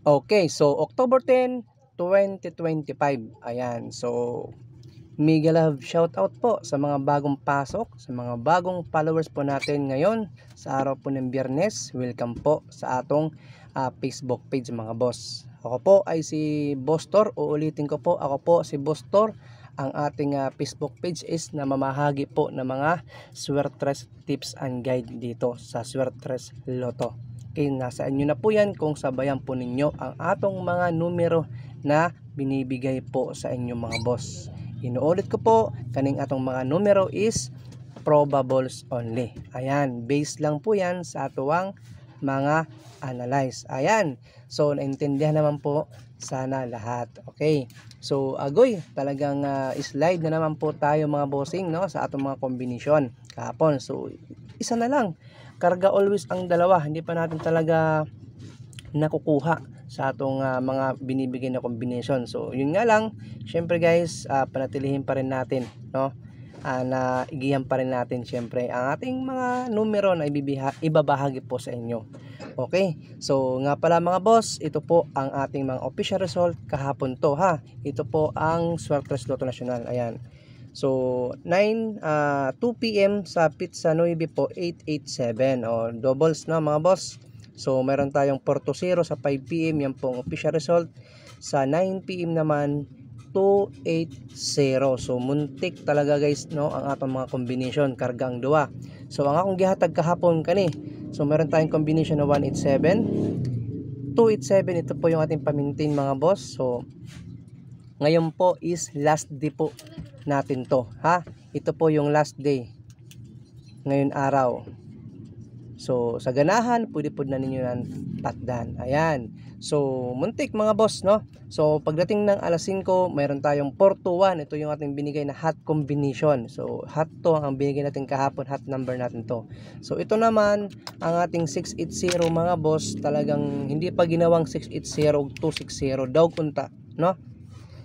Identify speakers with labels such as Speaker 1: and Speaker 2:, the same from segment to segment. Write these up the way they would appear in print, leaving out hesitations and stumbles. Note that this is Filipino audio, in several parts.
Speaker 1: Okay, so October 10, 2025. Ayan, so mega love shoutout po sa mga bagong pasok, sa mga bagong followers po natin ngayon sa araw po ng Biyernes. Welcome po sa atong Facebook page mga boss. Ako po ay si Bostor. Uulitin ko po, ako po si Bostor. Ang ating Facebook page is namamahagi po ng mga Swertres tips and guide dito sa Swertres Lotto. Okay, nasa inyo na po yan kung sabayan po ninyo ang atong mga numero na binibigay po sa inyo mga boss. Inuulit ko po, kaning atong mga numero is probables only. Ayan, base lang po yan sa atuang mga analyze. Ayan, so naintindihan naman po sana lahat. Okay, so agoy, talagang slide na naman po tayo mga bossing, no, sa atong mga kombinasyon kahapon. So isa na lang, karga always ang dalawa, hindi pa natin talaga nakukuha sa atong mga binibigay na combination. So yun nga lang, syempre guys, panatilihin pa rin natin, no, na igihan pa rin natin syempre ang ating mga numero na ibabahagi po sa inyo. Okay, so nga pala mga boss, ito po ang ating mga official result kahapon to ha. Ito po ang Swertres Lotto Nacional. Ayan, so 2 p.m. sa Pizza 9 po 887 o doubles na mga boss. So meron tayong 4-0 sa 5 p.m. yan pong official result. Sa 9 p.m. naman 280. So muntik talaga guys, no, ang atong mga combination kargang duwa. So ang akong gihatag kahapon kani, so meron tayong combination na 187 287. Ito po yung ating pamintin mga boss. So ngayon po is last day po natin to ha. Ito po yung last day ngayon araw. So sa ganahan pwede po na ninyo nan patdan. Ayan, so muntik mga boss, no. So pagdating ng alas 5 mayroon tayong 4-1. Ito yung ating binigay na hot combination. So hot to ang binigay natin kahapon, hot number natin to. So ito naman ang ating 680 mga boss, talagang hindi pa ginawang 680 260 daw kunta, no.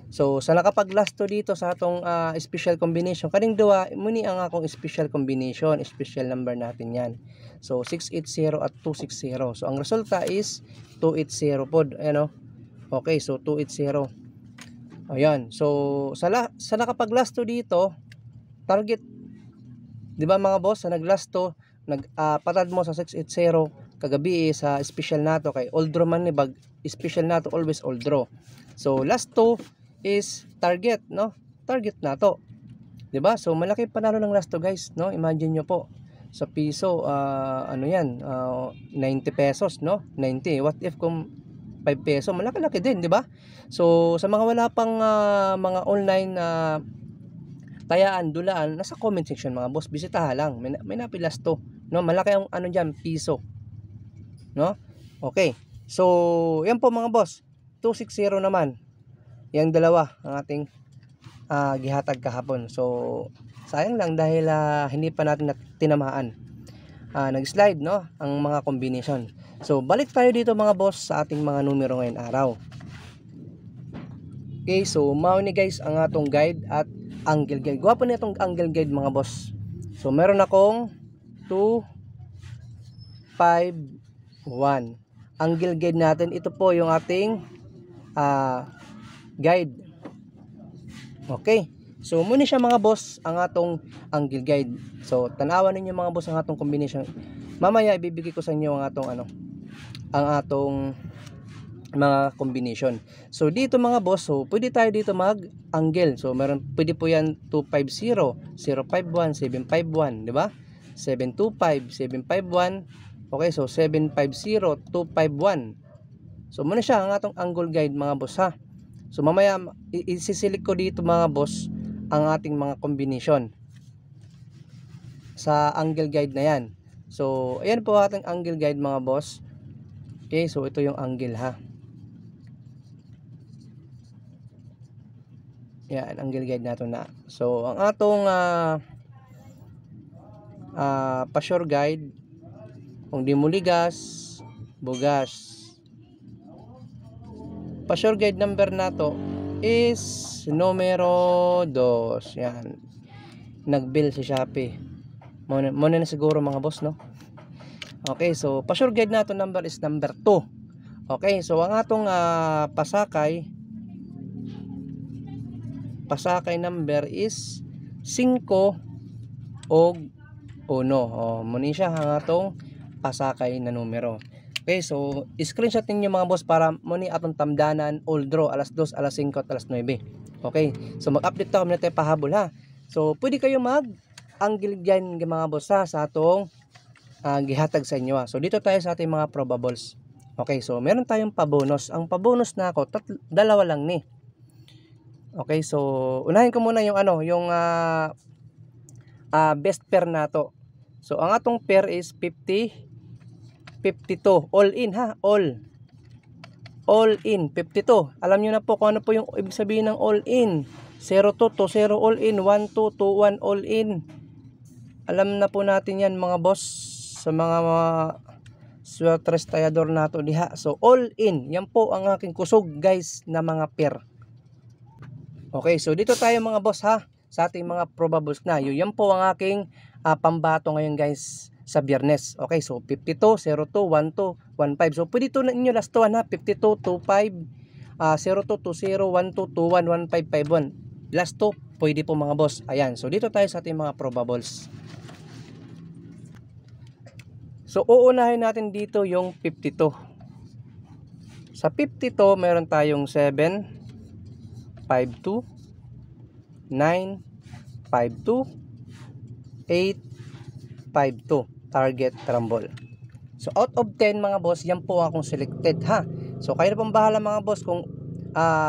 Speaker 1: So sa nakapaglasto dito sa atong special combination kaning duwa muni ang akong special combination, special number natin yan. So 680 at 260. So ang resulta is 280 pod. Ayan o. Okay, so 280. Ayan. So sa nakapaglasto dito, target, di ba mga boss, sa naglasto, patad mo sa 680 kagabi sa special nato kay old draw man ni bag special nato, always old draw. So last 2 is target, no, target nato, di ba? So malaki panalo ng last 2 guys, no. Imagine nyo po sa piso, ano yan, 90 pesos, no, 90. What if kung 5 peso, malaki-laki din, di ba? So sa mga wala pang mga online tayaan, dulaan, nasa comment section mga boss, bisitahan lang, may napilas to, no. Malaki ang ano dyan, piso, no. Okay, so yan po mga boss, 260 naman yung dalawa ang ating gihatag kahapon. So sayang lang dahil hindi pa natin tinamaan, nag-slide, no, ang mga combination. So balik tayo dito mga boss sa ating mga numero ngayon araw. Okay, so mao ni guys ang atong guide at angle guide. Gwapo na itong angle guide mga boss. So meron akong 2 5 1 angle guide natin. Ito po yung ating guide. Okay, so muna siya mga boss ang atong angle guide. So tanawan ninyo mga boss ang atong combination. Mamaya ibibigay ko sa inyo ang atong ang atong mga combination. So dito mga boss, so pwede tayo dito mag angle. So meron, pwede po yan 250 051 751, di ba? 725 751. Okay, so 750 251. So muna siya ang atong angle guide mga boss ha. So mamaya isisilik ko dito mga boss ang ating mga combination sa angle guide na yan. So ayan po ating angle guide mga boss. Okay, so ito yung angle ha. Yan, angle guide nato na. So ang atong pa-sure guide, kung di mo ligas, bugas. Pa-sure guide number nato is numero 2. Yan. Nag-bill si Shopee. Muna na siguro mga boss, no? Okay, so pa-sure guide nato number is number 2. Okay, so ang atong pasakay number is 5 og 1. Muni siya ang atong pasakay na numero. Okay, so screenshot ninyo mga boss para muni atong tamdanan all draw alas 2, alas 5 at alas 9. Okay, so mag-update ta kami natin pahabol ha. So pwede kayo angle dyan mga boss ha, sa atong gihatag sa inyo ha. So dito tayo sa ating mga probables. Okay, so meron tayong pabonus. Ang pabonus na ako, dalawa lang ni. Okay, so unahin ko muna yung best pair nato. So ang atong pair is 50, 52. All in ha, all in 52. Alam niyo na po kung ano po yung ibig sabihin ng all in. 02 to 0 all in, 12 to 1 all in. Alam na po natin yan mga boss sa mga sweatres tayador nato diha. So all in, yan po ang aking kusog guys na mga pair. Okay, so dito tayo mga boss ha, sa ating mga probables na. Yan po ang aking pambato ngayon guys sa Biyernes. Okay, so 52, 02, 12, 15. So pwede ito na inyo last one ha, 52, 25, 02, 20, 12, 21, 15, 51. Last 2, pwede po mga boss. Ayan, so dito tayo sa ating mga probables. So uunahin natin dito yung 52. Sa 52 meron tayong 7, 52, 9, 52, 8, 52 target rumble. So out of 10 mga boss, yan po akong selected ha. So kayo na pong bahala mga boss kung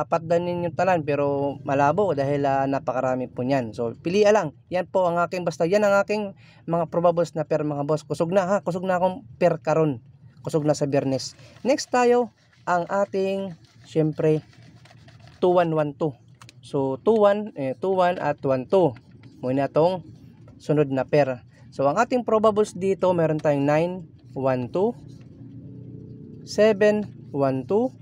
Speaker 1: patdanin yung talan, pero malabo dahil napakarami po niyan. So piliya lang. Yan po ang aking, basta yan ang aking mga probables na pair mga boss. Kusog na ha, kusog na akong pair karon. Kusog na sa Biyernes. Next tayo ang ating syempre 2112. So 21 at 12. Muna tong sunod na pair. So ang ating probables dito meron tayong 9, 12, 7, 12,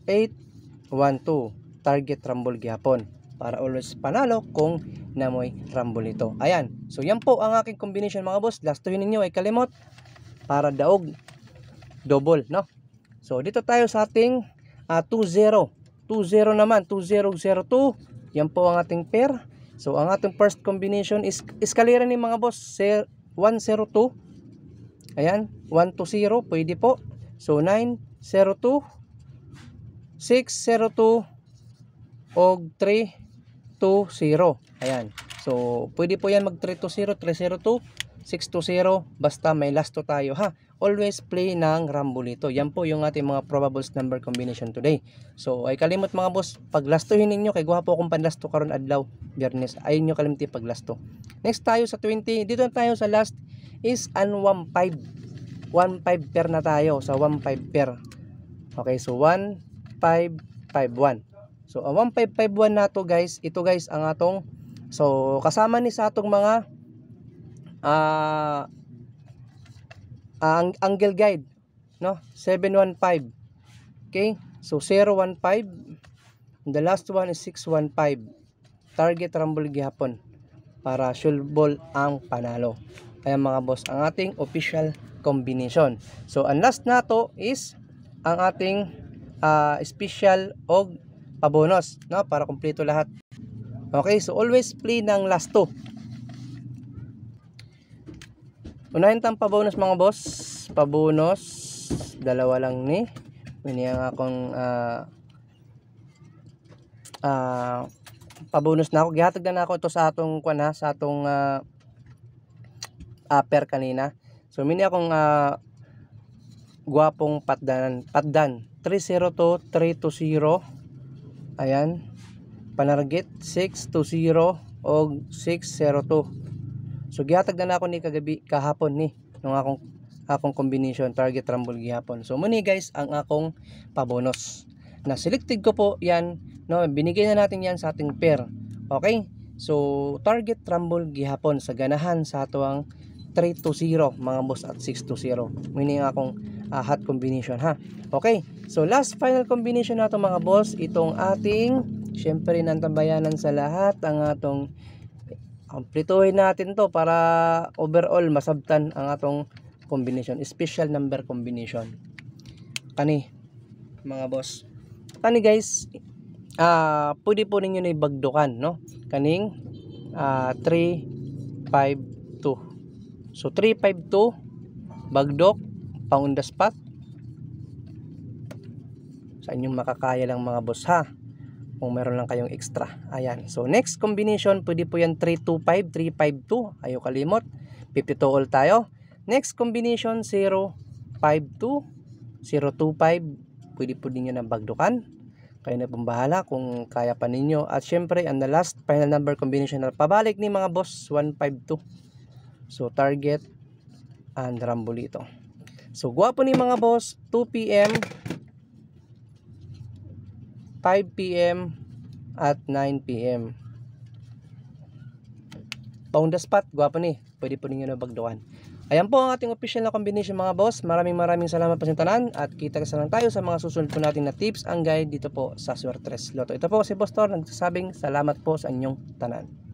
Speaker 1: 8, 1-2 target rumble gihapon para always panalo kung namoy rumble ito. Ayan, so yan po ang aking combination mga boss. Lastuhin ninyo ay kalimot para daog double, no? So dito tayo sa ating 2-0 naman, 2-0-0-2. Yan po ang ating pair. So ang ating first combination is eskalera ni mga boss 1-0-2. Ayan, 1-0 pwede po. So 9-0-2, 6-0-2 o 3-2-0. Ayan. So pwede po yan mag 3-2-0, 3-0-2, 6-2-0, basta may last 2 tayo ha. Always play ng rumble ito. Yan po yung ating mga probables number combination today. So ay kalimot mga boss, pag lastuhin ninyo kay guwapo akong panlasto karon adlaw Biyernes. Ayun nyo kalimti pag lasto. Next tayo sa 20. Dito tayo sa last is an 1-5. 1-5 pair na tayo sa 1-5 pair. Okay, so 1-5-5-1. So ang 1-5-5-1 na to guys, ito guys ang atong, so kasama ni sa atong mga angle guide, no? 715. Okay? So 015. The last one is 615. Target rumble gihapon para sure ball ang panalo. Kaya mga boss, ang ating official combination. So ang last nato is ang ating special og pabonus, no? Para kumpleto lahat. Okay, so always play ng last 2. Unahin tang pabonus mga boss. Pabonus, dalawa lang ni. Miniyang akong pabonus na ako. Gihatag na ako ito sa atong sa atong pair kanina. So mini akong guwapong patdan. 302, 320. Ayan. Panarget 620 o 602. So gihatag na ako ni kagabi kahapon ni nung akong combination target rumble gihapon. So muni guys ang akong pabonus. Na selected ko po 'yan, no, binigay na natin 'yan sa ating pair. Okay? So target rumble gihapon sa ganahan sa ato ang 320 mga boss at 620. Muni ang akong hot combination ha. Okay? So last final combination nato mga boss, itong ating syempre nantambayanan sa lahat ang atong kumplituhin natin to para overall masabtan ang atong combination, special number combination. kani mga boss. Kani guys, pwede po ninyo na ibagdukan, no? Kaning 352. So 352 bagdok pang on the spot sa inyong makakaya lang mga boss ha, kung meron lang kayong extra. Ayan, so next combination pwede po yan 325, 352, ayaw kalimot, 52 all tayo. Next combination 052, 025, pwede po ninyo na bagdukan, kayo na pong bahala kung kaya pa ninyo. At syempre and the last final number combination na pabalik ni mga boss 152. So target and rambolito. So guwapo ni mga boss, 2 PM, 5 PM at 9 PM. On the spot, guwapo ni. Pwede po ninyo na bagdukan. Ayan po ang ating official na combination mga boss. Maraming salamat po sa tanan at kita-kita lang tayo sa mga susunod po natin na tips and guide dito po sa Suertres Lotto. Ito po si Boss Tor nagsasabing salamat po sa inyong tanan.